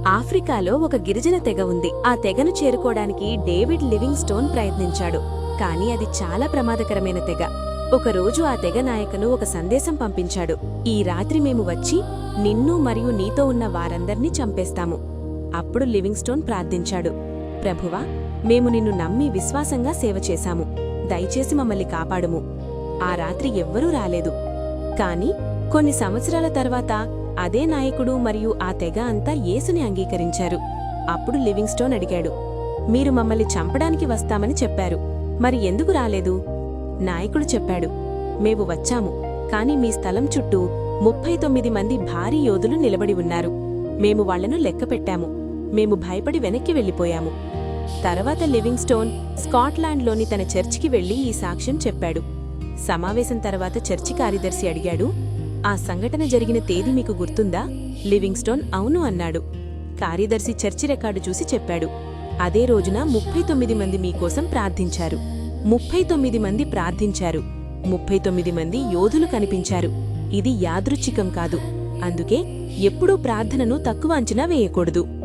ఆఫ్రికాలో ఒక గిరిజన తెగ ఉంది. ఆ తెగను చేరుకోవడానికి డేవిడ్ లివింగ్ స్టోన్ ప్రయత్నించాడు. కానీ అది చాలా ప్రమాదకరమైన తెగ. ఒకరోజు ఆ తెగ నాయకును ఒక సందేశం పంపించాడు. ఈ రాత్రి మేము వచ్చి నిన్ను మరియు నీతో ఉన్న వారందర్నీ చంపేస్తాము. అప్పుడు లివింగ్ స్టోన్ ప్రార్థించాడు, ప్రభువా, మేము నిన్ను నమ్మి విశ్వాసంగా సేవ చేశాము. దయచేసి మమ్మల్ని కాపాడుము. ఆ రాత్రి ఎవ్వరూ రాలేదు. కాని కొన్ని సంవత్సరాల తర్వాత అదే నాయకుడు మరియు ఆ తెగ అంతా యేసుని అంగీకరించారు. అప్పుడు లివింగ్ స్టోన్ అడిగాడు, మీరు మమ్మల్ని చంపడానికి వస్తామని చెప్పారు, మరి ఎందుకు రాలేదు? నాయకుడు చెప్పాడు, మేము వచ్చాము, కాని మీ స్థలం చుట్టూ 39 మంది భారీ యోధులు నిలబడి ఉన్నారు. మేము వాళ్లను లెక్కపెట్టాము. మేము భయపడి వెనక్కి వెళ్ళిపోయాము. తర్వాత లివింగ్ స్టోన్ స్కాట్లాండ్లోని తన చర్చికి వెళ్లి ఈ సాక్ష్యం చెప్పాడు. సమావేశం తర్వాత చర్చి కార్యదర్శి అడిగాడు, ఆ సంఘటన జరిగిన తేదీ మీకు గుర్తుందా? లివింగ్ స్టోన్ అవును అన్నాడు. కార్యదర్శి చర్చి రికార్డు చూసి చెప్పాడు, అదే రోజున 39 మంది మీకోసం ప్రార్థించారు. 39 మంది ప్రార్థించారు. 39 మంది యోధులు కనిపించారు. ఇది యాదృచ్ఛికం కాదు. అందుకే ఎప్పుడూ ప్రార్థనను తక్కువ అంచనా వేయకూడదు.